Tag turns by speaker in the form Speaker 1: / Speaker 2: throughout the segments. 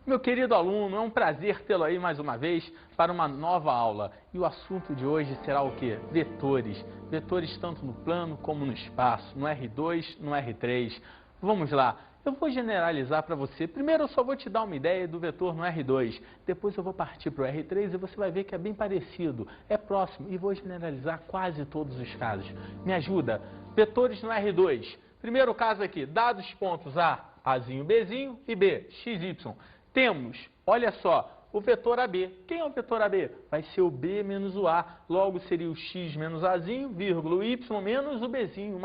Speaker 1: Meu querido aluno, é um prazer tê-lo aí mais uma vez para uma nova aula. E o assunto de hoje será o quê? Vetores. Vetores tanto no plano como no espaço, no R2, no R3. Vamos lá. Eu vou generalizar para você. Primeiro eu só vou te dar uma ideia do vetor no R2. Depois eu vou partir para o R3 e você vai ver que é bem parecido. É próximo e vou generalizar quase todos os casos. Me ajuda. Vetores no R2. Primeiro caso aqui, dados os pontos A, Azinho, Bzinho e B, X, Y. Temos, olha só, o vetor AB. Quem é o vetor AB? Vai ser o B menos o A. Logo seria o X menos Azinho, vírgula, o Y menos o Bzinho.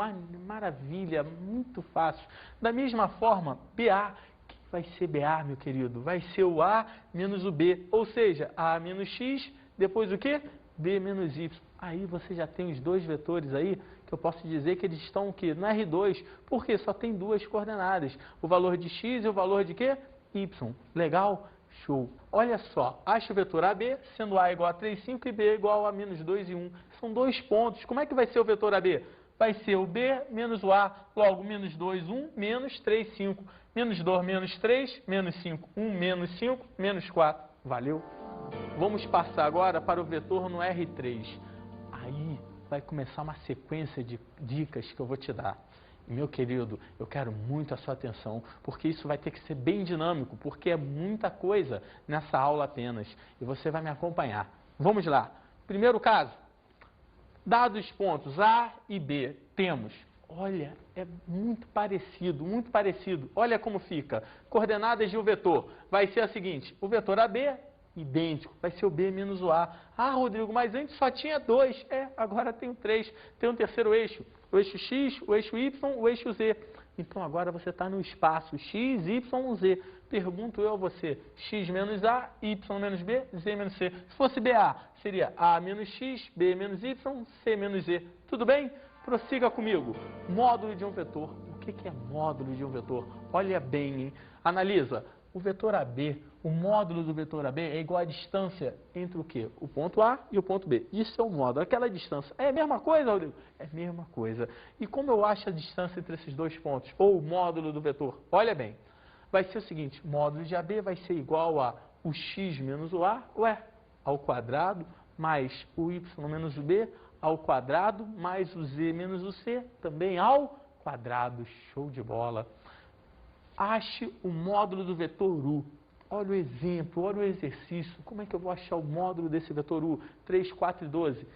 Speaker 1: Maravilha, muito fácil. Da mesma forma, BA. Quem vai ser BA, meu querido? Vai ser o A menos o B. Ou seja, A menos X, depois o quê? B menos Y. Aí você já tem os dois vetores aí, que eu posso dizer que eles estão o quê? No R2. Porque só tem duas coordenadas. O valor de X e o valor de quê? Y. Legal? Show. Olha só, acha o vetor AB, sendo A igual a 3, 5 e B igual a menos 2 e 1. São dois pontos. Como é que vai ser o vetor AB? Vai ser o B menos o A, logo menos 2, 1, menos 3, 5. Menos 2, menos 3, menos 5. 1, menos 5, menos 4. Valeu? Vamos passar agora para o vetor no R3. Aí vai começar uma sequência de dicas que eu vou te dar. Meu querido, eu quero muito a sua atenção, porque isso vai ter que ser bem dinâmico, porque é muita coisa nessa aula apenas. E você vai me acompanhar. Vamos lá. Primeiro caso. Dados os pontos A e B, temos. Olha, é muito parecido, muito parecido. Olha como fica. Coordenadas de um vetor. Vai ser a seguinte, o vetor AB, idêntico, vai ser o B menos o A. Ah, Rodrigo, mas antes só tinha dois. Agora tem o 3. Tem um terceiro eixo. O eixo X, o eixo Y, o eixo Z. Então agora você está no espaço X, Y, Z. Pergunto eu a você, X menos A, Y menos B, Z menos C. Se fosse BA, seria A menos X, B menos Y, C menos Z. Tudo bem? Prossiga comigo. Módulo de um vetor. O que é módulo de um vetor? Olha bem, hein? Analisa. O vetor AB, o módulo do vetor AB é igual à distância entre o quê? O ponto A e o ponto B. Isso é o módulo, aquela distância. É a mesma coisa, Rodrigo? É a mesma coisa. E como eu acho a distância entre esses dois pontos? Ou o módulo do vetor? Olha bem, vai ser o seguinte, módulo de AB vai ser igual a o x menos o A, ao quadrado, mais o y menos o B, ao quadrado, mais o z menos o C, também ao quadrado. Show de bola. Ache o módulo do vetor U. Olha o exemplo, olha o exercício. Como é que eu vou achar o módulo desse vetor U? 3, 4 e 12.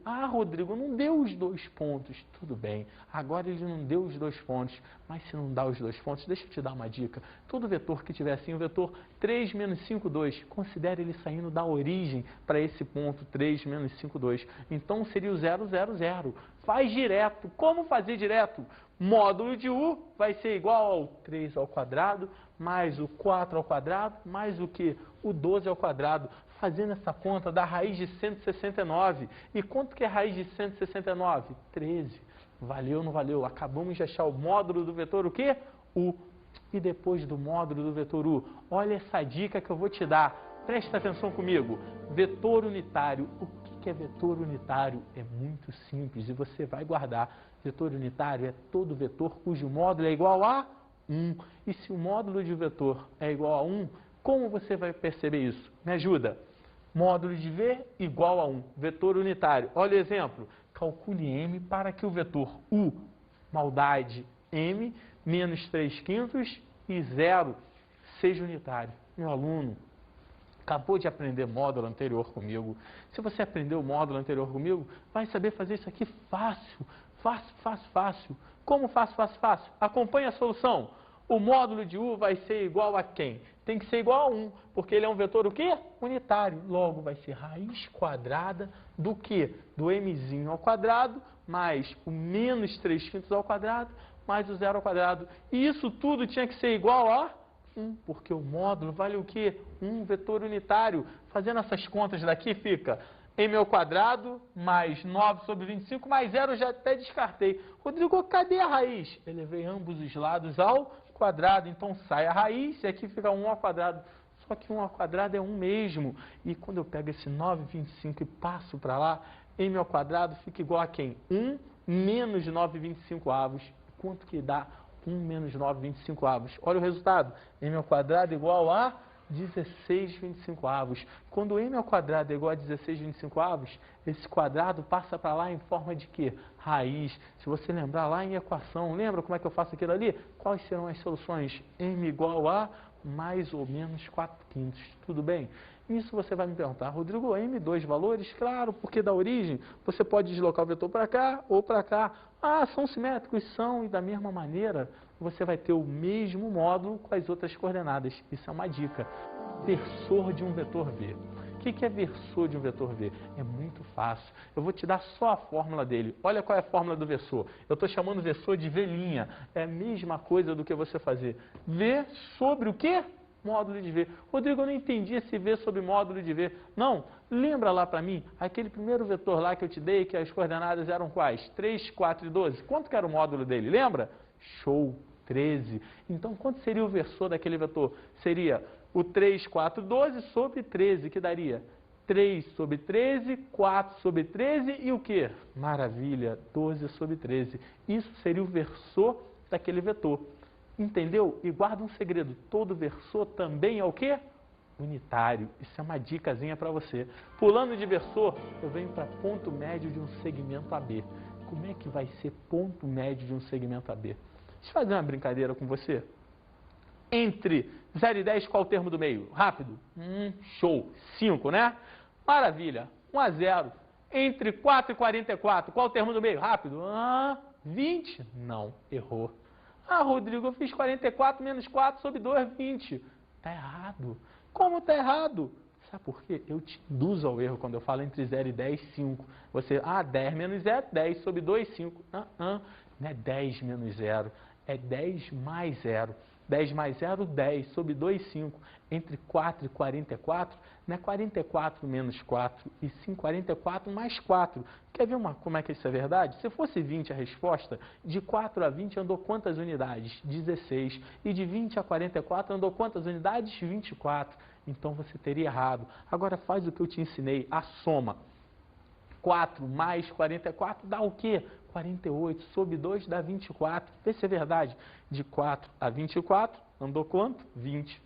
Speaker 1: Ah, Rodrigo, não deu os dois pontos. Tudo bem, agora ele não deu os dois pontos. Mas se não dá os dois pontos, deixa eu te dar uma dica. Todo vetor que tiver assim, o vetor 3 menos 5, 2, considere ele saindo da origem para esse ponto 3 menos 5, 2. Então seria o 0, 0, 0. Faz direto. Como fazer direto? Módulo de U vai ser igual ao 3 ao quadrado, mais o 4 ao quadrado, mais o que? O 12 ao quadrado. Fazendo essa conta da raiz de 169. E quanto que é a raiz de 169? 13. Valeu ou não valeu? Acabamos de achar o módulo do vetor o quê? U. E depois do módulo do vetor U, olha essa dica que eu vou te dar. Presta atenção comigo. Vetor unitário. O que é vetor unitário? É muito simples e você vai guardar. Vetor unitário é todo vetor cujo módulo é igual a 1. E se o módulo de vetor é igual a 1, como você vai perceber isso? Me ajuda. Módulo de V igual a 1. Vetor unitário. Olha o exemplo. Calcule M para que o vetor U, maldade, M, menos 3 quintos e 0 seja unitário. Meu aluno, acabou de aprender módulo anterior comigo. Se você aprendeu o módulo anterior comigo, vai saber fazer isso aqui fácil. Fácil, fácil, fácil. Como fácil, fácil, fácil? Acompanhe a solução. O módulo de U vai ser igual a quem? Tem que ser igual a 1, porque ele é um vetor o quê? Unitário. Logo, vai ser raiz quadrada do quê? Do mzinho ao quadrado, mais o menos 3 quintos ao quadrado, mais o 0 ao quadrado. E isso tudo tinha que ser igual a 1, porque o módulo vale o quê? 1, vetor unitário. Fazendo essas contas daqui, fica m ao quadrado mais 9 sobre 25 mais 0, eu já até descartei. Rodrigo, cadê a raiz? Eu levei ambos os lados ao quadrado, então sai a raiz e aqui fica 1 ao quadrado. Só que 1 ao quadrado é 1 mesmo. E quando eu pego esse 9,25 e passo para lá, m ao quadrado fica igual a quem? 1 menos 9,25 avos. Quanto que dá? 1 menos 9 25avos. Olha o resultado. M ao quadrado igual a 16 25avos. Quando m ao quadrado é igual a 16 25avos, esse quadrado passa para lá em forma de quê? Raiz. Se você lembrar lá em equação, lembra como é que eu faço aquilo ali? Quais serão as soluções? M igual a mais ou menos 4/5. Tudo bem? Isso você vai me perguntar, Rodrigo, M, dois valores? Claro, porque da origem você pode deslocar o vetor para cá ou para cá. Ah, são simétricos? São, e da mesma maneira você vai ter o mesmo módulo com as outras coordenadas. Isso é uma dica. Versor de um vetor V. O que é versor de um vetor V? É muito fácil. Eu vou te dar só a fórmula dele. Olha qual é a fórmula do versor. Eu estou chamando o versor de V'. É a mesma coisa do que você fazer. V sobre o quê? Módulo de V. Rodrigo, eu não entendi esse V sobre módulo de V. Não, lembra lá para mim, aquele primeiro vetor lá que eu te dei, que as coordenadas eram quais? 3, 4 e 12. Quanto que era o módulo dele? Lembra? Show, 13. Então, quanto seria o versor daquele vetor? Seria o 3, 4, 12 sobre 13, que daria 3 sobre 13, 4 sobre 13 e o quê? Maravilha, 12 sobre 13. Isso seria o versor daquele vetor. Entendeu? E guarda um segredo, todo versor também é o quê? Unitário. Isso é uma dicasinha para você. Pulando de versor, eu venho para ponto médio de um segmento AB. Como é que vai ser ponto médio de um segmento AB? Deixa eu fazer uma brincadeira com você. Entre 0 e 10, qual o termo do meio? Rápido. Show. 5, né? Maravilha. 1 a 0. Entre 4 e 44, qual o termo do meio? Rápido. 20. Não, errou. Ah, Rodrigo, eu fiz 44 menos 4 sobre 2, 20. Está errado. Como está errado? Sabe por quê? Eu te induzo ao erro quando eu falo entre 0 e 10, 5. Você, 10 menos 0, 10 sobre 2, 5. Não é 10 menos 0, é 10 mais 0. 10 mais 0, 10 sobre 2, 5. Entre 4 e 44, não é 44 menos 4, e sim 44 mais 4. Quer ver como é que isso é verdade? Se fosse 20 a resposta, de 4 a 20 andou quantas unidades? 16. E de 20 a 44 andou quantas unidades? 24. Então você teria errado. Agora faz o que eu te ensinei, a soma. 4 mais 44 dá o quê? 48 sobre 2 dá 24. Vê se é verdade. De 4 a 24 andou quanto? 20.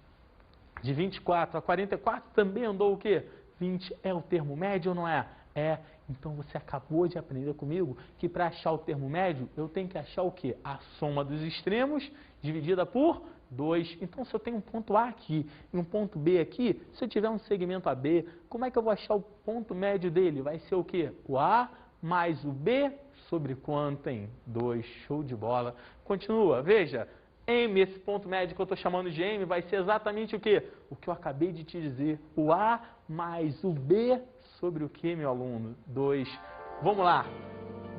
Speaker 1: De 24 a 44 também andou o quê? 20. É o termo médio ou não é? É. Então você acabou de aprender comigo que para achar o termo médio eu tenho que achar o quê? A soma dos extremos dividida por 2. Então, se eu tenho um ponto A aqui e um ponto B aqui, se eu tiver um segmento AB, como é que eu vou achar o ponto médio dele? Vai ser o quê? O A mais o B sobre quanto, hein? 2. Show de bola. Continua, veja. M, esse ponto médio que eu estou chamando de M, vai ser exatamente o quê? O que eu acabei de te dizer. O A mais o B sobre o quê, meu aluno? 2. Vamos lá.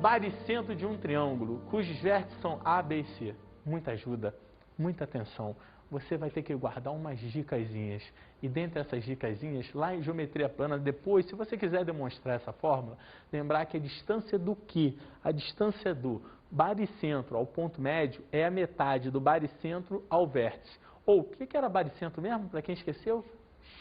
Speaker 1: Baricentro de um triângulo, cujos vértices são A, B e C. Muita ajuda. Muita atenção, você vai ter que guardar umas dicasinhas. E dentre essas dicasinhas, lá em geometria plana, depois, se você quiser demonstrar essa fórmula, lembrar que a distância do quê? A distância do baricentro ao ponto médio é a metade do baricentro ao vértice. Ou, o que era baricentro mesmo, para quem esqueceu?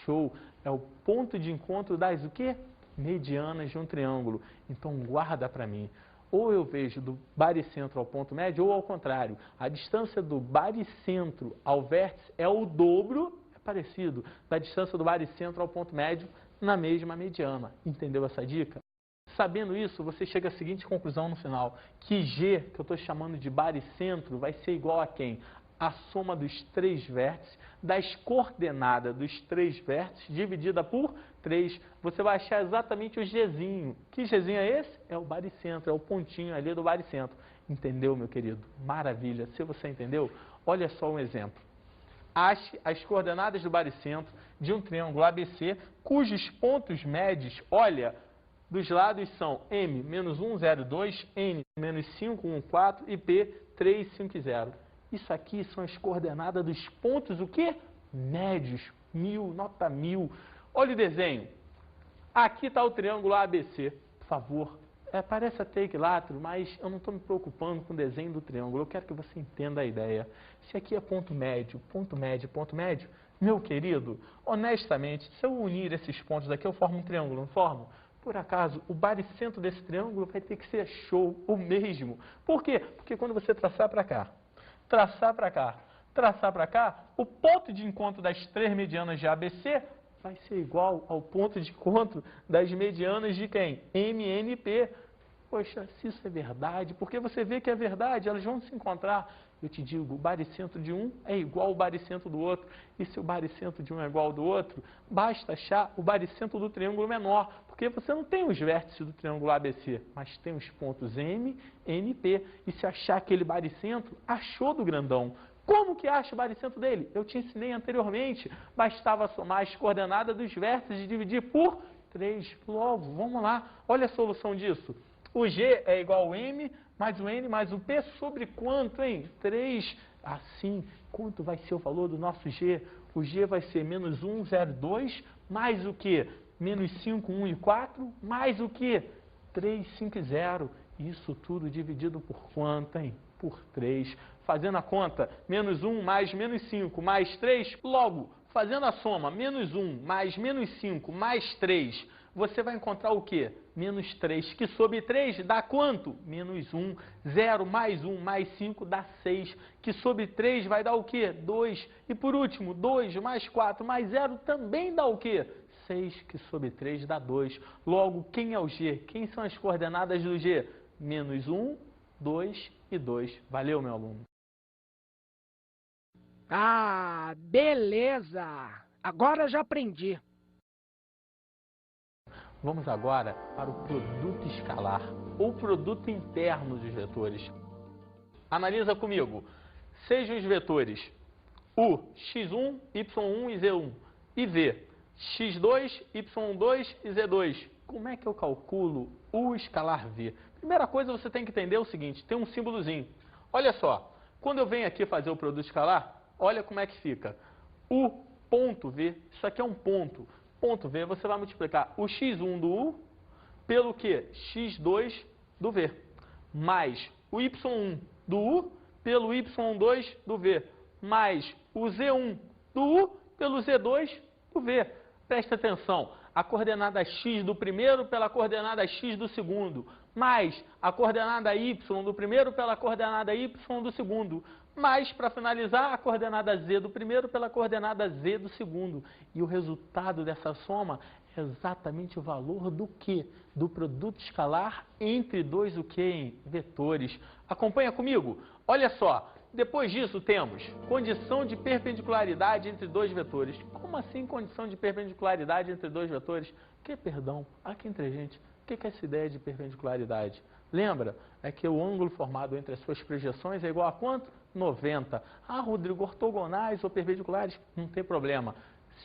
Speaker 1: Show! É o ponto de encontro das o quê? Medianas de um triângulo. Então, guarda para mim. Ou eu vejo do baricentro ao ponto médio, ou ao contrário. A distância do baricentro ao vértice é o dobro, é parecido, da distância do baricentro ao ponto médio na mesma mediana. Entendeu essa dica? Sabendo isso, você chega à seguinte conclusão no final, que G, que eu estou chamando de baricentro, vai ser igual a quem? A soma dos três vértices, das coordenadas dos três vértices, dividida por 3. Você vai achar exatamente o Gzinho. Que Gzinho é esse? É o baricentro, é o pontinho ali do baricentro. Entendeu, meu querido? Maravilha. Se você entendeu, olha só um exemplo. Ache as coordenadas do baricentro de um triângulo ABC, cujos pontos médios, olha, dos lados são M, menos 1, 0, 2, N, menos 5, 1, 4 e P, 3, 5 e 0. Isso aqui são as coordenadas dos pontos, o quê? Médios, 1000, nota 1000. Olha o desenho. Aqui está o triângulo ABC. Por favor, parece até equilátero, mas eu não estou me preocupando com o desenho do triângulo. Eu quero que você entenda a ideia. Se aqui é ponto médio, ponto médio, ponto médio, meu querido, honestamente, se eu unir esses pontos daqui, eu formo um triângulo, não formo? Por acaso, o baricentro desse triângulo vai ter que ser show, o mesmo. Por quê? Porque quando você traçar para cá, traçar para cá, traçar para cá, o ponto de encontro das três medianas de ABC vai ser igual ao ponto de encontro das medianas de quem? MNP. Poxa, se isso é verdade, porque você vê que é verdade, elas vão se encontrar. Eu te digo, o baricentro de um é igual ao baricentro do outro. E se o baricentro de um é igual ao do outro, basta achar o baricentro do triângulo menor, porque você não tem os vértices do triângulo ABC, mas tem os pontos M, N, P. E se achar aquele baricentro, achou do grandão. Como que acha o baricentro dele? Eu te ensinei anteriormente. Bastava somar as coordenadas dos vértices e dividir por 3. Logo, vamos lá. Olha a solução disso. O G é igual ao M, mais o N, mais o P, sobre quanto, hein? 3. Assim, quanto vai ser o valor do nosso G? O G vai ser menos 1, 0, 2, mais o quê? Menos 5, 1 e 4, mais o quê? 3, 5 e 0. Isso tudo dividido por quanto, hein? Por 3. Fazendo a conta, menos 1 mais menos 5 mais 3, logo, fazendo a soma, menos 1 mais menos 5 mais 3, você vai encontrar o quê? Menos 3, que sobre 3 dá quanto? Menos 1. 0 mais 1 mais 5 dá 6, que sobre 3 vai dar o quê? 2. E por último, 2 mais 4 mais 0 também dá o quê? 6, que sobre 3 dá 2. Logo, quem é o G? Quem são as coordenadas do G? Menos 1, 2 e 2. Valeu, meu aluno.
Speaker 2: Ah, beleza! Agora já aprendi.
Speaker 1: Vamos agora para o produto escalar, ou produto interno dos vetores. Analisa comigo. Sejam os vetores U, x1, y1 e z1, e V, x2, y2 e z2. Como é que eu calculo o escalar V? Primeira coisa, você tem que entender o seguinte, tem um símbolozinho. Olha só, quando eu venho aqui fazer o produto escalar, olha como é que fica. U ponto V, isso aqui é um ponto. Ponto V, você vai multiplicar o x1 do U pelo que? x2 do V. Mais o y1 do U pelo y2 do V. Mais o z1 do U pelo z2 do V. Presta atenção, a coordenada x do primeiro pela coordenada x do segundo. Mais a coordenada y do primeiro pela coordenada y do segundo. Mais, para finalizar, a coordenada z do primeiro pela coordenada z do segundo. E o resultado dessa soma é exatamente o valor do quê? Do produto escalar entre dois o quê? Em vetores. Acompanha comigo? Olha só, depois disso temos condição de perpendicularidade entre dois vetores. Como assim condição de perpendicularidade entre dois vetores? Perdão, aqui entre a gente, o que é essa ideia de perpendicularidade? Lembra? É que o ângulo formado entre as suas projeções é igual a quanto? 90. Ah, Rodrigo, ortogonais ou perpendiculares? Não tem problema.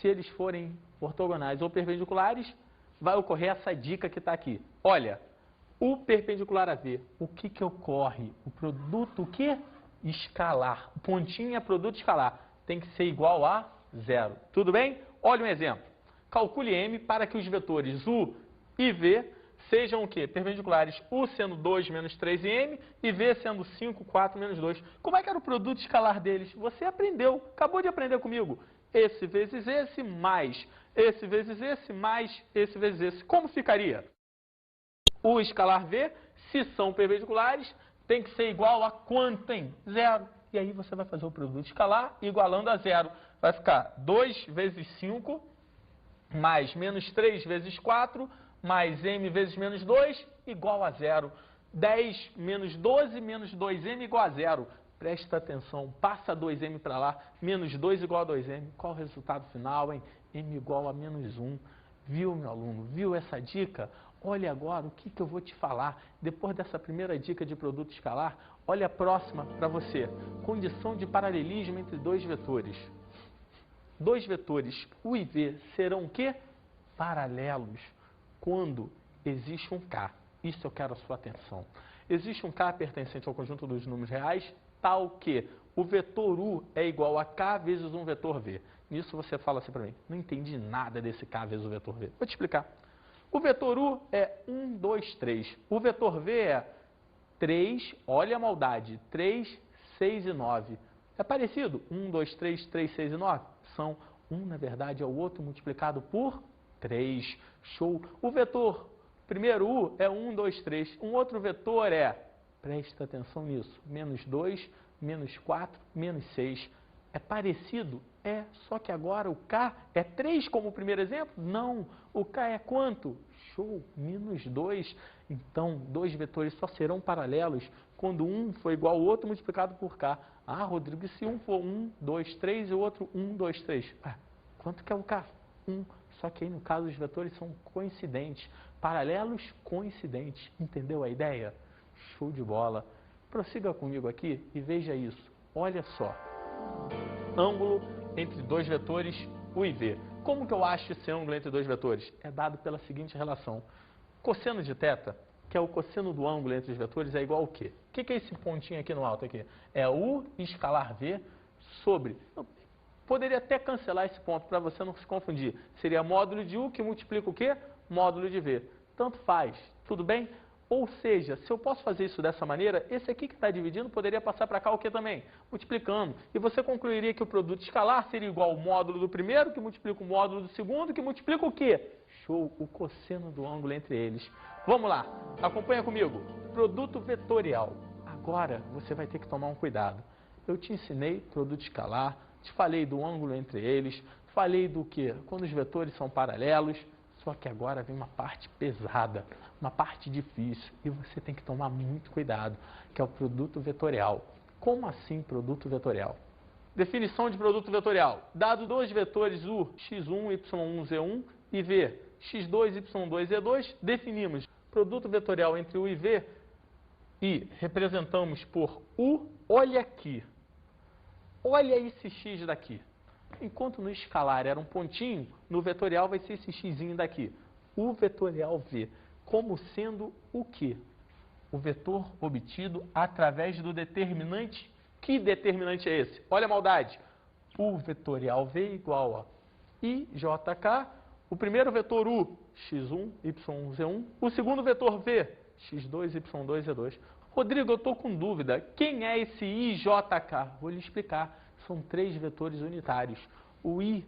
Speaker 1: Se eles forem ortogonais ou perpendiculares, vai ocorrer essa dica que está aqui. Olha, o perpendicular a V, o que ocorre? O produto, o quê? Escalar. O pontinho é produto escalar. Tem que ser igual a 0. Tudo bem? Olha um exemplo. Calcule M para que os vetores U e V sejam o quê? Perpendiculares. U sendo 2 menos 3 em M e V sendo 5, 4 menos 2. Como é que era o produto escalar deles? Você aprendeu, acabou de aprender comigo. Esse vezes esse, mais esse vezes esse, mais esse vezes esse. Como ficaria? O escalar V, se são perpendiculares, tem que ser igual a quanto, hein? 0. E aí você vai fazer o produto escalar igualando a 0. Vai ficar 2 vezes 5, mais menos 3 vezes 4, mais m vezes menos 2, igual a 0. 10 menos 12, menos 2m igual a 0. Presta atenção, passa 2m para lá, menos 2 igual a 2m. Qual o resultado final, hein? m igual a menos 1. Viu, meu aluno? Viu essa dica? Olha agora o que eu vou te falar. Depois dessa primeira dica de produto escalar, olha a próxima para você. Condição de paralelismo entre dois vetores. Dois vetores U e V serão o quê? Paralelos. Quando existe um K. Isso eu quero a sua atenção. Existe um K pertencente ao conjunto dos números reais, tal que o vetor U é igual a K vezes um vetor V. Nisso você fala assim para mim, não entendi nada desse K vezes o vetor V. Vou te explicar. O vetor U é 1, 2, 3. O vetor V é 3, olha a maldade, 3, 6 e 9. É parecido? 1, 2, 3, 3, 6 e 9? São. Um, na verdade, é o outro multiplicado por 3. Show. O vetor primeiro U é 1, 2, 3. Um outro vetor é, presta atenção nisso, menos 2, menos 4, menos 6. É parecido? É, só que agora o K é 3 como o primeiro exemplo? Não, o K é quanto? Show, menos 2. Então, dois vetores só serão paralelos quando um for igual ao outro multiplicado por K. Ah, Rodrigo, e se um for 1, 2, 3 e o outro 1, 2, 3? Ah, quanto que é o K? 1. Só que aí, no caso, os vetores são coincidentes. Paralelos coincidentes. Entendeu a ideia? Show de bola. Prossiga comigo aqui e veja isso. Olha só. Ângulo entre dois vetores, U e V. Como que eu acho esse ângulo entre dois vetores? É dado pela seguinte relação. Cosseno de θ, que é o cosseno do ângulo entre os vetores, é igual ao quê? O que é esse pontinho aqui no alto aqui? É U escalar V sobre... Eu poderia até cancelar esse ponto para você não se confundir. Seria módulo de U que multiplica o quê? Módulo de V. Tanto faz. Tudo bem? Ou seja, se eu posso fazer isso dessa maneira, esse aqui que está dividindo poderia passar para cá o que também? Multiplicando. E você concluiria que o produto escalar seria igual ao módulo do primeiro, que multiplica o módulo do segundo, que multiplica o quê? Show, o cosseno do ângulo entre eles. Vamos lá, acompanha comigo. Produto vetorial. Agora você vai ter que tomar um cuidado. Eu te ensinei produto escalar, te falei do ângulo entre eles, falei do que? Quando os vetores são paralelos. Só que agora vem uma parte pesada, uma parte difícil, e você tem que tomar muito cuidado, que é o produto vetorial. Como assim produto vetorial? Definição de produto vetorial. Dado dois vetores U, x1, y1, z1 e V, x2, y2, z2, definimos produto vetorial entre U e V e representamos por U, olha aqui. Olha esse x daqui. Enquanto no escalar era um pontinho, no vetorial vai ser esse xzinho daqui. O vetorial V, como sendo o quê? O vetor obtido através do determinante. Que determinante é esse? Olha a maldade. O vetorial V igual a IJK, o primeiro vetor U, x1, y1, z1, o segundo vetor V, x2, y2, z2. Rodrigo, eu estou com dúvida. Quem é esse IJK? Vou lhe explicar. São três vetores unitários. O I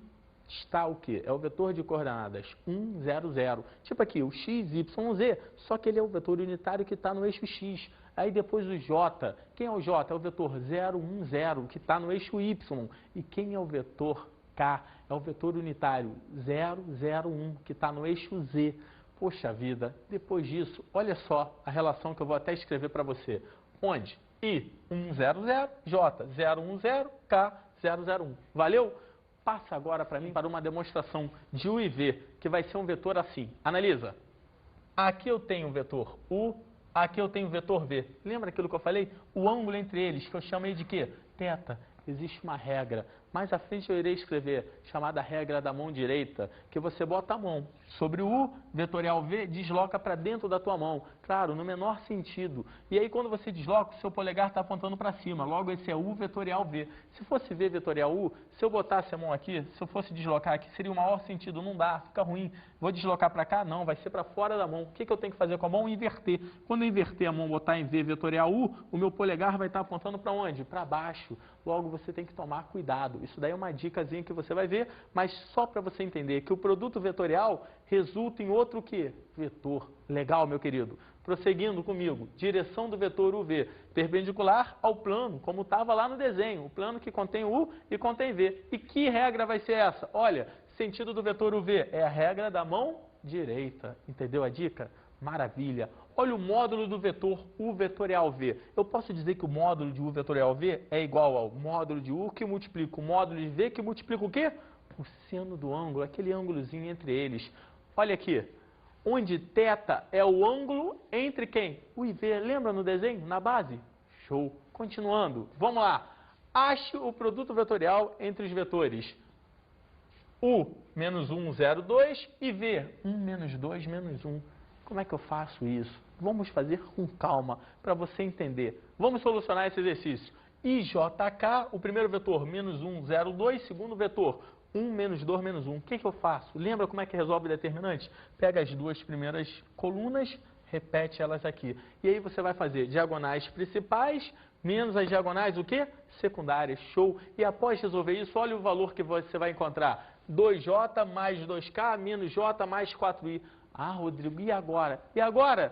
Speaker 1: está o quê? É o vetor de coordenadas 1, 0, 0. Tipo aqui, o x, y, z, só que ele é o vetor unitário que está no eixo x. Aí depois o j. Quem é o j? É o vetor 0, 1, 0, que está no eixo y. E quem é o vetor k? É o vetor unitário 0, 0, 1, que está no eixo z. Poxa vida, depois disso, olha só a relação que eu vou até escrever para você. Onde? I, 1, 0, 0, J, 0, 1, 0, K, 0, 0, 1. Valeu? Passa agora para mim para uma demonstração de U e V, que vai ser um vetor assim. Analisa. Aqui eu tenho o vetor U, aqui eu tenho o vetor V. Lembra aquilo que eu falei? O ângulo entre eles, que eu chamei de quê? Θ. Existe uma regra. Mais à frente eu irei escrever, chamada regra da mão direita, que você bota a mão sobre o U, vetorial V, desloca para dentro da tua mão. Claro, no menor sentido. E aí quando você desloca, o seu polegar está apontando para cima. Logo esse é U vetorial V. Se fosse V vetorial U, se eu botasse a mão aqui, se eu fosse deslocar aqui, seria o maior sentido. Não dá, fica ruim. Vou deslocar para cá? Não, vai ser para fora da mão. O que eu tenho que fazer com a mão? Inverter. Quando eu inverter a mão, botar em V vetorial U, o meu polegar vai estar apontando para onde? Para baixo. Logo você tem que tomar cuidado. Isso daí é uma dicasinha que você vai ver, mas só para você entender que o produto vetorial resulta em outro que? Vetor. Legal, meu querido? Prosseguindo comigo, direção do vetor UV, perpendicular ao plano, como estava lá no desenho, o plano que contém U e contém V. E que regra vai ser essa? Olha, sentido do vetor UV é a regra da mão direita. Entendeu a dica? Maravilha. Olha o módulo do vetor U vetorial V. Eu posso dizer que o módulo de U vetorial V é igual ao módulo de U que multiplica o módulo de V que multiplica o quê? O seno do ângulo, aquele ângulozinho entre eles. Olha aqui, onde θ é o ângulo entre quem? U e V. Lembra no desenho, na base? Show. Continuando, vamos lá. Ache o produto vetorial entre os vetores U menos 1, 0, 2 e V 1 menos 2, menos 1. Como é que eu faço isso? Vamos fazer com calma para você entender. Vamos solucionar esse exercício. IJK, o primeiro vetor, menos 1, 0, 2. Segundo vetor, 1, menos 2, menos 1. O que eu faço? Lembra como é que resolve o determinante? Pega as duas primeiras colunas, repete elas aqui. E aí você vai fazer diagonais principais, menos as diagonais, o quê? Secundárias. Show. E após resolver isso, olha o valor que você vai encontrar. 2J mais 2K menos J mais 4I. Ah, Rodrigo, e agora? E agora?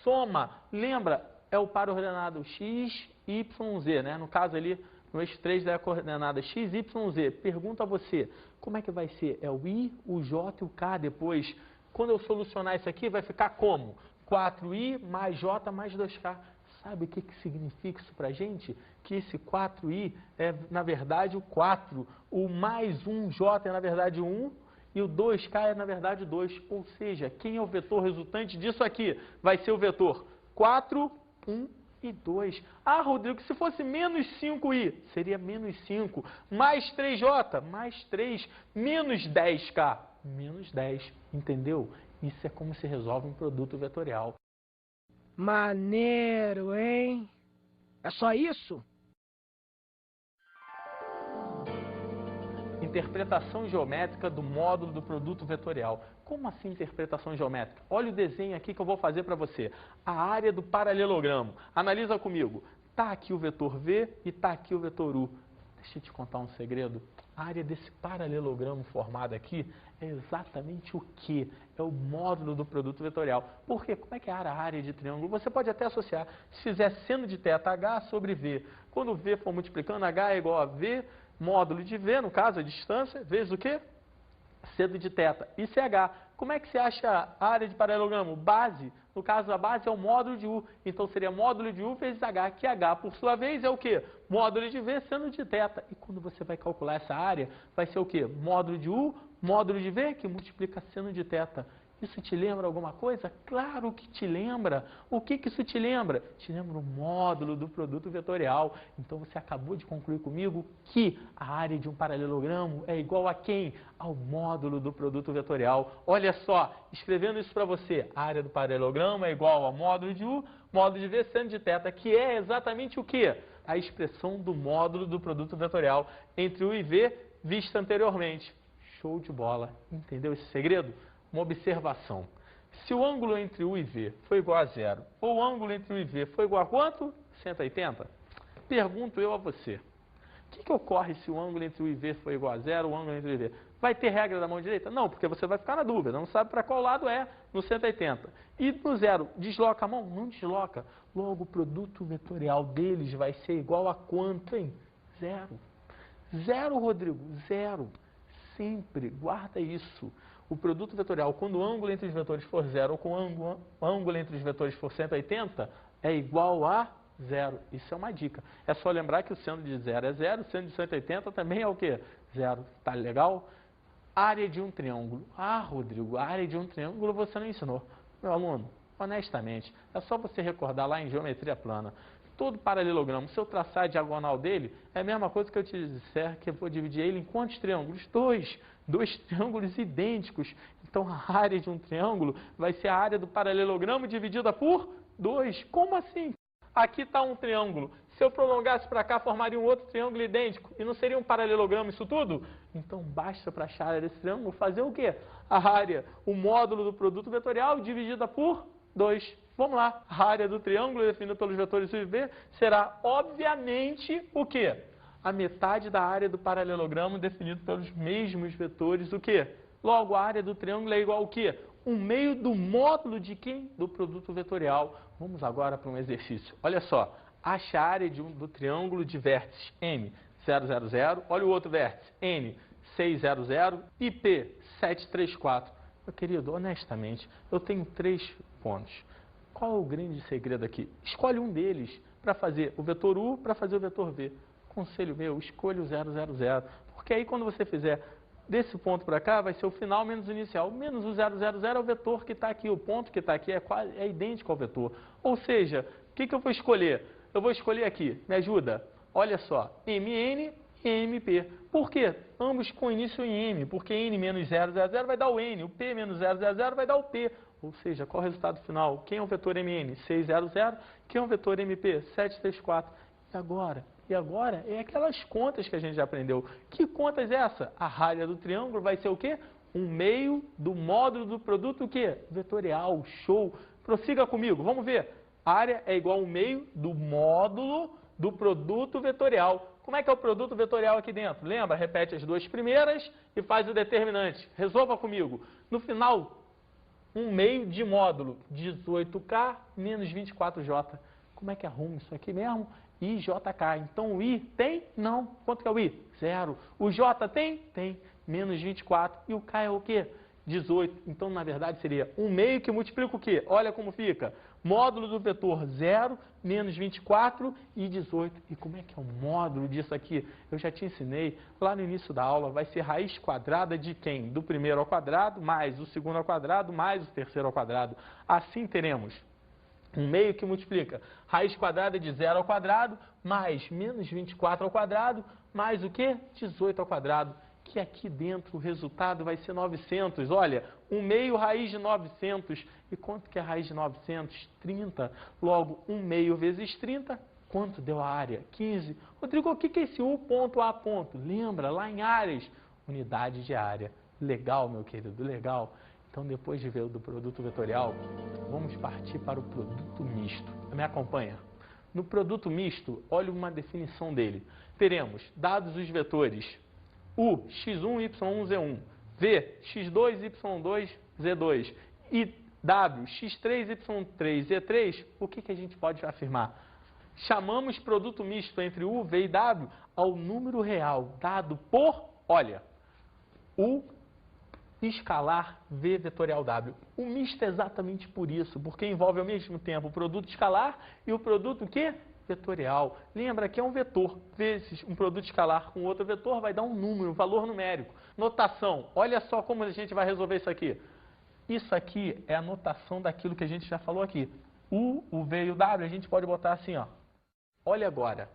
Speaker 1: Soma. Lembra? É o par ordenado x z, né? No caso ali, no eixo 3 da coordenada x, y, z. Pergunta a você, como é que vai ser? É o i, o j e o k depois. Quando eu solucionar isso aqui, vai ficar como? 4i mais j mais 2k. Sabe o que significa isso para a gente? Que esse 4i é, na verdade, o 4. O mais 1j é, na verdade, 1. E o 2k é, na verdade, 2. Ou seja, quem é o vetor resultante disso aqui? Vai ser o vetor 4, 1 e 2. Ah, Rodrigo, se fosse menos 5i, seria menos 5. Mais 3j, mais 3. Menos 10k, menos 10. Entendeu? Isso é como se resolve um produto vetorial.
Speaker 2: Maneiro, hein? É só isso?
Speaker 1: Interpretação geométrica do módulo do produto vetorial. Como assim interpretação geométrica? Olha o desenho aqui que eu vou fazer para você. A área do paralelogramo. Analisa comigo. Está aqui o vetor V e está aqui o vetor U. Deixa eu te contar um segredo. A área desse paralelogramo formado aqui é exatamente o que? É o módulo do produto vetorial. Por quê? Como é que é a área de triângulo? Você pode até associar. Se fizer seno de θ H sobre V. Quando o V for multiplicando, H é igual a V, módulo de V, no caso, a distância, vezes o quê? Seno de θ. Isso é H. Como é que você acha a área de paralelogramo? Base. No caso, a base é o módulo de U. Então, seria módulo de U vezes H, que H, por sua vez, é o quê? Módulo de V, seno de θ. E quando você vai calcular essa área, vai ser o quê? Módulo de U, módulo de V, que multiplica seno de θ. Isso te lembra alguma coisa? Claro que te lembra. O que isso te lembra? Te lembra o módulo do produto vetorial. Então, você acabou de concluir comigo que a área de um paralelogramo é igual a quem? Ao módulo do produto vetorial. Olha só, escrevendo isso para você, a área do paralelogramo é igual ao módulo de U, módulo de V, seno de θ, que é exatamente o quê? A expressão do módulo do produto vetorial entre U e V, vista anteriormente. Show de bola. Entendeu esse segredo? Uma observação. Se o ângulo entre U e V foi igual a 0, ou o ângulo entre U e V foi igual a quanto? 180? Pergunto eu a você. O que ocorre se o ângulo entre U e V for igual a 0, o ângulo entre U e V? Vai ter regra da mão direita? Não, porque você vai ficar na dúvida, não sabe para qual lado é no 180. E no 0, desloca a mão? Não desloca. Logo, o produto vetorial deles vai ser igual a quanto, hein? 0. 0, Rodrigo, 0. Sempre, guarda isso. O produto vetorial, quando o ângulo entre os vetores for 0 ou quando o ângulo entre os vetores for 180, é igual a 0. Isso é uma dica. É só lembrar que o seno de 0 é 0, o seno de 180 também é o quê? 0. Tá legal? Área de um triângulo. Ah, Rodrigo, a área de um triângulo você não ensinou. Meu aluno, honestamente, é só você recordar lá em geometria plana. Todo paralelogramo, se eu traçar a diagonal dele, é a mesma coisa que eu te disser que eu vou dividir ele em quantos triângulos? 2. 2 triângulos idênticos. Então, a área de um triângulo vai ser a área do paralelogramo dividida por 2. Como assim? Aqui está um triângulo. Se eu prolongasse para cá, formaria um outro triângulo idêntico. E não seria um paralelogramo isso tudo? Então, basta para achar a área desse triângulo fazer o quê? A área, o módulo do produto vetorial dividida por 2. Vamos lá. A área do triângulo definida pelos vetores U e V será, obviamente, o quê? A metade da área do paralelogramo definido pelos mesmos vetores, o quê? Logo, a área do triângulo é igual ao quê? 1/2 do módulo de quem? Do produto vetorial. Vamos agora para um exercício. Olha só, acha a área do triângulo de vértices M, 0, 0, 0. Olha o outro vértice, N, 6, 0, 0 e P, 7, 3, 4. Meu querido, honestamente, eu tenho 3 pontos. Qual é o grande segredo aqui? Escolhe um deles para fazer o vetor U, para fazer o vetor V. Conselho meu, escolha o 0, 0, 0. Porque aí quando você fizer desse ponto para cá, vai ser o final menos o inicial. Menos o 0, 0, 0 é o vetor que está aqui. O ponto que está aqui é idêntico ao vetor. Ou seja, o que eu vou escolher? Eu vou escolher aqui, me ajuda? Olha só, MN e MP. Por quê? Ambos com início em M. Porque N menos 0, 0, 0 vai dar o N. O P menos 0, 0, 0 vai dar o P. Ou seja, qual é o resultado final? Quem é o vetor MN? 6, 0, 0. Quem é o vetor MP? 7, 3, 4. E agora? E agora é aquelas contas que a gente já aprendeu. Que contas é essa? A área do triângulo vai ser o quê? 1/2 do módulo do produto o quê? Vetorial. Show. Prossiga comigo. Vamos ver. A área é igual a 1/2 do módulo do produto vetorial. Como é que é o produto vetorial aqui dentro? Lembra? Repete as duas primeiras e faz o determinante. Resolva comigo. No final, 1/2 de módulo, 18K menos 24J. como é que arrumo isso aqui mesmo? IJK. Então o I tem? Não. Quanto que é o I? 0. O J tem? Tem. Menos 24. E o K é o quê? 18. Então, na verdade, seria 1 meio que multiplica o quê? Olha como fica. Módulo do vetor 0, menos 24 e 18. E como é que é o módulo disso aqui? Eu já te ensinei lá no início da aula. Vai ser raiz quadrada de quem? Do primeiro ao quadrado, mais o segundo ao quadrado, mais o terceiro ao quadrado. Assim teremos 1 meio que multiplica raiz quadrada de 0 ao quadrado, mais menos 24 ao quadrado, mais o quê? 18 ao quadrado. Que aqui dentro o resultado vai ser 900. Olha, 1 meio raiz de 900. E quanto que é raiz de 900? 30. Logo, 1 meio vezes 30, quanto deu a área? 15. Rodrigo, o que é esse U ponto A ponto? Lembra, lá em áreas, unidade de área. Legal, meu querido, legal. Então, depois de ver o do produto vetorial, vamos partir para o produto misto. Me acompanha? No produto misto, olha uma definição dele. Teremos dados os vetores U, x1, y1, z1, V, x2, y2, z2 e W, x3, y3, z3, o que a gente pode afirmar? Chamamos produto misto entre U, V e W ao número real dado por, olha, U escalar V vetorial W. O misto é exatamente por isso, porque envolve ao mesmo tempo o produto escalar e o produto o quê? Vetorial. Lembra que é um vetor vezes um produto escalar com outro vetor vai dar um número, um valor numérico. Notação, olha só como a gente vai resolver isso aqui. Isso aqui é a notação daquilo que a gente já falou aqui. O V e o W a gente pode botar assim, ó. Olha agora,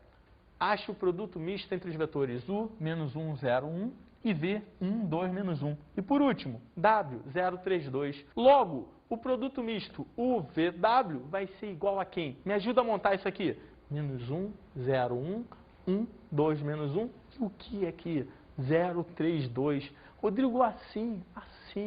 Speaker 1: acha o produto misto entre os vetores U, menos 1, 0, 1 e V, 1, 2, menos 1. E por último, W, 0, 3, 2. Logo, o produto misto UVW vai ser igual a quem? Me ajuda a montar isso aqui. Menos 1, 0, 1, 1, 2, menos 1. E o que é aqui? 0, 3, 2. Rodrigo, assim,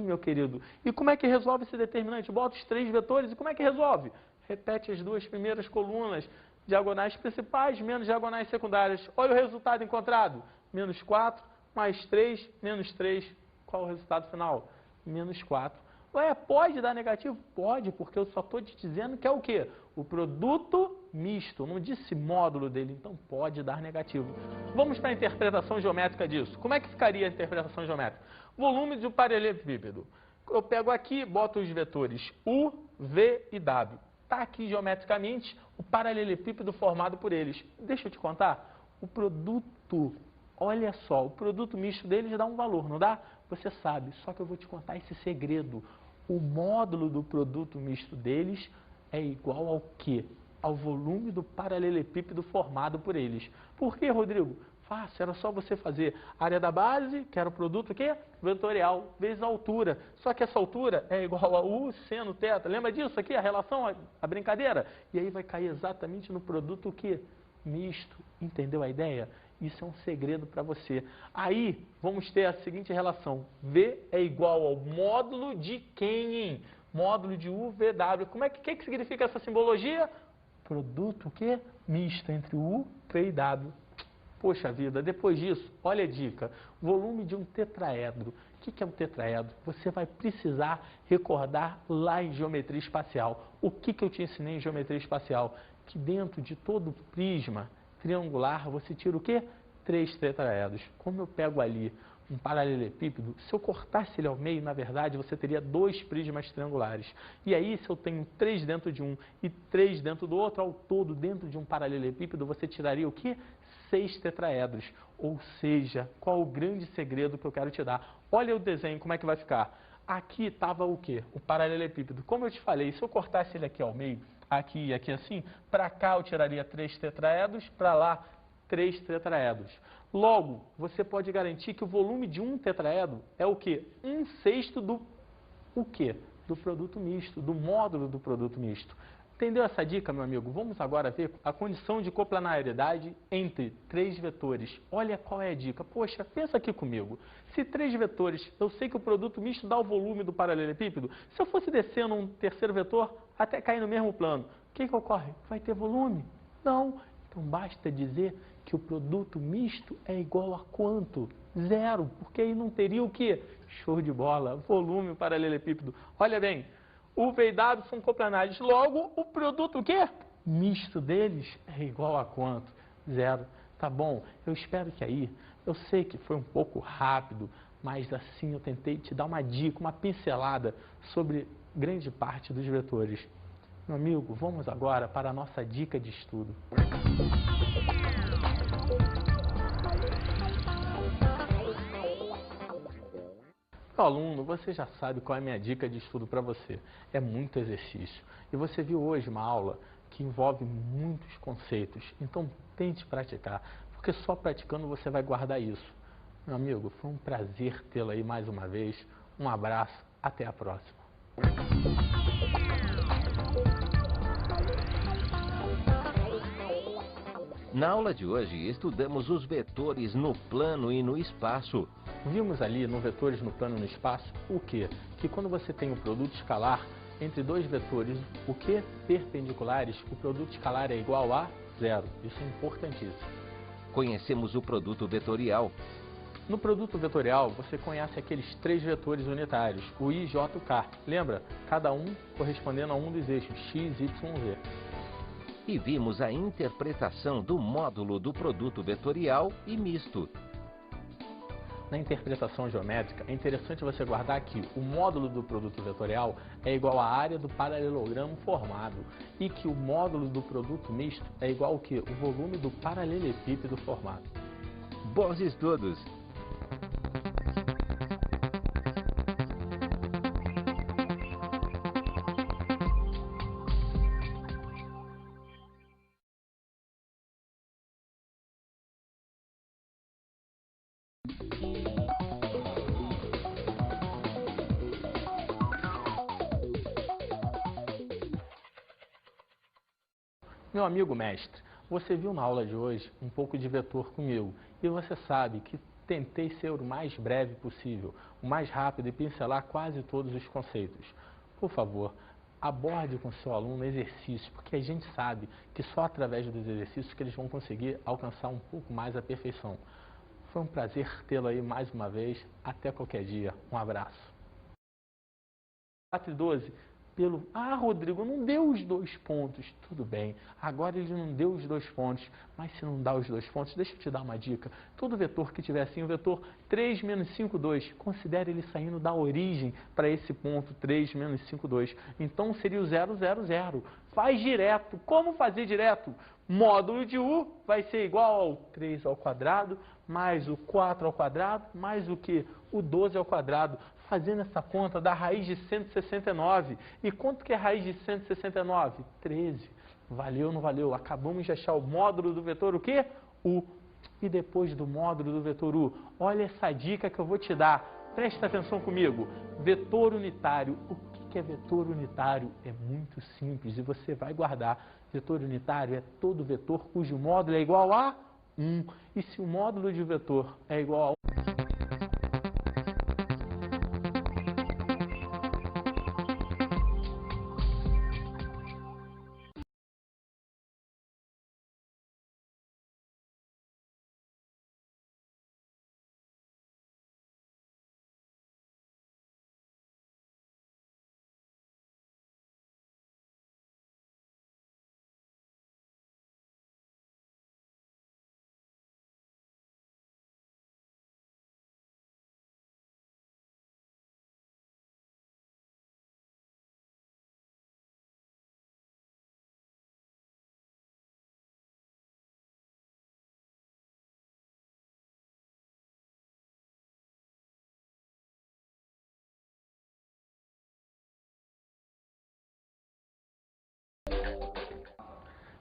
Speaker 1: meu querido. E como é que resolve esse determinante? Bota os 3 vetores e como é que resolve? Repete as 2 primeiras colunas, diagonais principais, menos diagonais secundárias. Olha o resultado encontrado. Menos 4, mais 3, menos 3. Qual o resultado final? Menos 4. Ué, pode dar negativo? Pode, porque eu só estou te dizendo que é o quê? O produto misto. Não disse módulo dele, então pode dar negativo. Vamos para a interpretação geométrica disso. Como é que ficaria a interpretação geométrica? Volume de um paralelepípedo. Eu pego aqui, boto os vetores U, V e W. Está aqui geometricamente o paralelepípedo formado por eles. Deixa eu te contar. O produto, olha só, o produto misto deles dá um valor, não dá? Você sabe, só que eu vou te contar esse segredo. O módulo do produto misto deles é igual ao quê? Ao volume do paralelepípedo formado por eles. Por quê, Rodrigo? Fácil, era só você fazer a área da base, que era o produto o quê? Vetorial, vezes a altura. Só que essa altura é igual a U seno θ. Lembra disso aqui, a relação, a brincadeira? E aí vai cair exatamente no produto o quê? Misto. Entendeu a ideia? Isso é um segredo para você. Aí, vamos ter a seguinte relação. V é igual ao módulo de quem? Módulo de UVW. Como é que significa essa simbologia? Produto o quê? Misto entre U, V e W. Poxa vida, depois disso, olha a dica. Volume de um tetraedro. O que é um tetraedro? Você vai precisar recordar lá em geometria espacial. O que eu te ensinei em geometria espacial? Que dentro de todo prisma triangular, você tira o quê? 3 tetraedros. Como eu pego ali um paralelepípedo, se eu cortasse ele ao meio, na verdade, você teria 2 prismas triangulares. E aí, se eu tenho 3 dentro de um e 3 dentro do outro, ao todo, dentro de um paralelepípedo, você tiraria o quê? 6 tetraedros. Ou seja, qual o grande segredo que eu quero te dar? Olha o desenho, como é que vai ficar. Aqui estava o quê? O paralelepípedo. Como eu te falei, se eu cortasse ele aqui ao meio, aqui e aqui assim, para cá eu tiraria 3 tetraedros, para lá 3 tetraedros. Logo, você pode garantir que o volume de um tetraedro é o quê? 1/6 do o quê? Do produto misto, do módulo do produto misto. Entendeu essa dica, meu amigo? Vamos agora ver a condição de coplanariedade entre 3 vetores. Olha qual é a dica. Poxa, pensa aqui comigo. Se 3 vetores, eu sei que o produto misto dá o volume do paralelepípedo. Se eu fosse descendo um terceiro vetor até cair no mesmo plano, o que ocorre? Vai ter volume? Não. Então basta dizer que o produto misto é igual a quanto? 0, porque aí não teria o quê? Show de bola, volume paralelepípedo. Olha bem, U, V e W são coplanares. Logo, o produto o quê? misto deles é igual a quanto? 0. Tá bom, eu espero que aí, eu sei que foi um pouco rápido, mas assim eu tentei te dar uma dica, uma pincelada sobre grande parte dos vetores. Meu amigo, vamos agora para a nossa dica de estudo. Meu aluno, você já sabe qual é a minha dica de estudo para você. É muito exercício. E você viu hoje uma aula que envolve muitos conceitos. Então, tente praticar, porque só praticando você vai guardar isso. Meu amigo, foi um prazer tê-lo aí mais uma vez. Um abraço, até a próxima.
Speaker 3: Na aula de hoje, estudamos os vetores no plano e no espaço.
Speaker 1: Vimos ali no vetores no plano e no espaço o quê? Que quando você tem um produto escalar entre dois vetores, o que? Perpendiculares, o produto escalar é igual a 0. Isso é importantíssimo.
Speaker 3: Conhecemos o produto vetorial.
Speaker 1: No produto vetorial, você conhece aqueles 3 vetores unitários, o I, J e o K. Lembra? Cada um correspondendo a um dos eixos x, y, z.
Speaker 3: E vimos a interpretação do módulo do produto vetorial e misto.
Speaker 1: Na interpretação geométrica, é interessante você guardar que o módulo do produto vetorial é igual à área do paralelogramo formado e que o módulo do produto misto é igual ao que? O volume do paralelepípedo formado.
Speaker 3: Bons estudos!
Speaker 1: Meu amigo mestre, você viu na aula de hoje um pouco de vetor comigo e você sabe que tentei ser o mais breve possível, o mais rápido e pincelar quase todos os conceitos. Por favor, aborde com seu aluno exercícios, porque a gente sabe que só através dos exercícios que eles vão conseguir alcançar um pouco mais a perfeição. Foi um prazer tê-lo aí mais uma vez. Até qualquer dia. Um abraço. 4:12. Ah, Rodrigo, não deu os 2 pontos. Tudo bem, agora ele não deu os 2 pontos, mas se não dá os 2 pontos, deixa eu te dar uma dica. Todo vetor que tiver assim, o vetor 3 menos 5, 2, considere ele saindo da origem para esse ponto 3 menos 5, 2. Então seria o 0, 0, 0. Faz direto. Como fazer direto? Módulo de U vai ser igual ao 3 ao quadrado, mais o 4 ao quadrado, mais o que? O 12 ao quadrado. Fazendo essa conta da raiz de 169. E quanto que é a raiz de 169? 13. Valeu ou não valeu? Acabamos de achar o módulo do vetor o quê? U. E depois do módulo do vetor U, olha essa dica que eu vou te dar. Presta atenção comigo. Vetor unitário. O que é vetor unitário? É muito simples e você vai guardar. Vetor unitário é todo vetor cujo módulo é igual a 1. E se o módulo de vetor é igual a 1,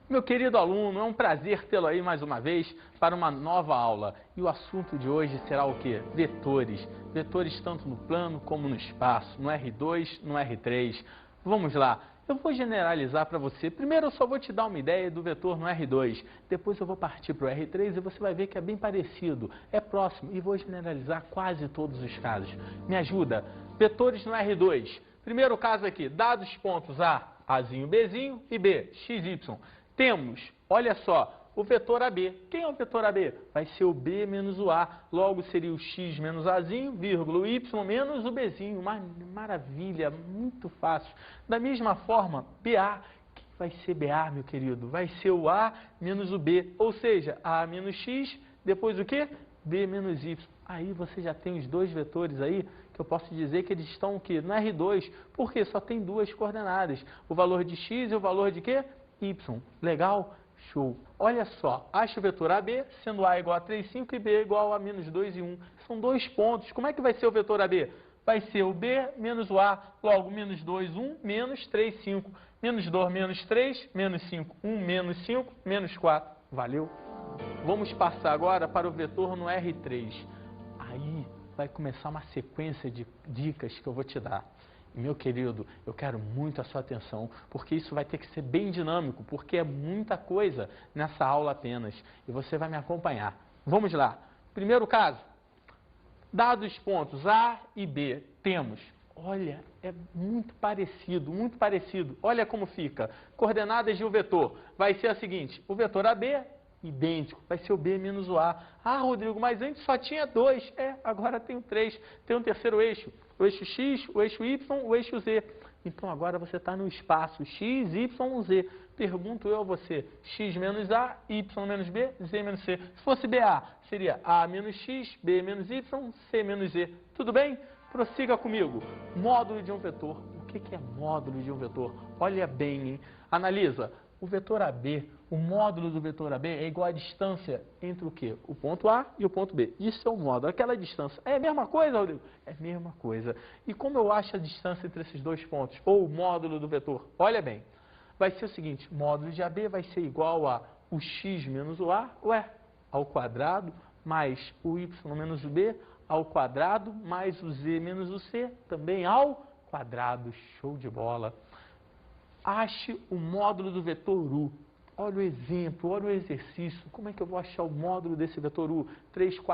Speaker 1: meu querido aluno, é um prazer tê-lo aí mais uma vez para uma nova aula. E o assunto de hoje será o quê? Vetores. Vetores tanto no plano como no espaço, no R2, no R3. Vamos lá. Eu vou generalizar para você. Primeiro eu só vou te dar uma ideia do vetor no R2. Depois eu vou partir para o R3 e você vai ver que é bem parecido. É próximo e vou generalizar quase todos os casos. Me ajuda. Vetores no R2. Primeiro caso aqui, dados os pontos A, Azinho, Bzinho e B, XY. Temos, olha só, o vetor AB. Quem é o vetor AB? Vai ser o B menos o A. Logo seria o X menos Azinho, vírgula, o Y menos o Bzinho. Uma maravilha, muito fácil. Da mesma forma, BA. Quem Vai ser BA, meu querido. Vai ser o A menos o B. Ou seja, A menos X, depois o quê? B menos Y. Aí você já tem os dois vetores aí, que eu posso dizer que eles estão o quê? No R2. Por quê? Só tem duas coordenadas. O valor de X e o valor de quê? Y. Legal? Show. Olha só, acha o vetor AB, sendo A igual a 3, 5 e B igual a menos 2 e 1. São 2 pontos. Como é que vai ser o vetor AB? Vai ser o B menos o A, logo menos 2, 1, menos 3, 5. Menos 2, menos 3, menos 5. 1, menos 5, menos 4. Valeu? Vamos passar agora para o vetor no R3. Aí vai começar uma sequência de dicas que eu vou te dar. E, meu querido, eu quero muito a sua atenção, porque isso vai ter que ser bem dinâmico, porque é muita coisa nessa aula apenas. E você vai me acompanhar. Vamos lá. Primeiro caso. Dados os pontos A e B, temos. Olha, é muito parecido, muito parecido. Olha como fica. Coordenadas de um vetor. Vai ser a seguinte, o vetor AB, idêntico, vai ser o B menos o A. Ah, Rodrigo, mas antes só tinha 2. Agora tem 3. Tem um terceiro eixo. O eixo X, o eixo Y, o eixo Z. Então agora você está no espaço X, Y, Z. Pergunto eu a você, X menos A, Y menos B, Z menos C. Se fosse BA, seria A menos X, B menos Y, C menos Z. Tudo bem? Prossiga comigo. Módulo de um vetor. O que é módulo de um vetor? Olha bem, hein? Analisa. O vetor AB, o módulo do vetor AB é igual à distância entre o quê? O ponto A e o ponto B. Isso é o módulo, aquela distância. É a mesma coisa, Rodrigo? É a mesma coisa. E como eu acho a distância entre esses dois pontos? Ou o módulo do vetor? Olha bem. Vai ser o seguinte, módulo de AB vai ser igual a o x menos o A, ao quadrado, mais o y menos o B, ao quadrado, mais o z menos o c, também ao quadrado. Show de bola. Ache o módulo do vetor U. Olha o exemplo, olha o exercício. Como é que eu vou achar o módulo desse vetor U? 3, 4.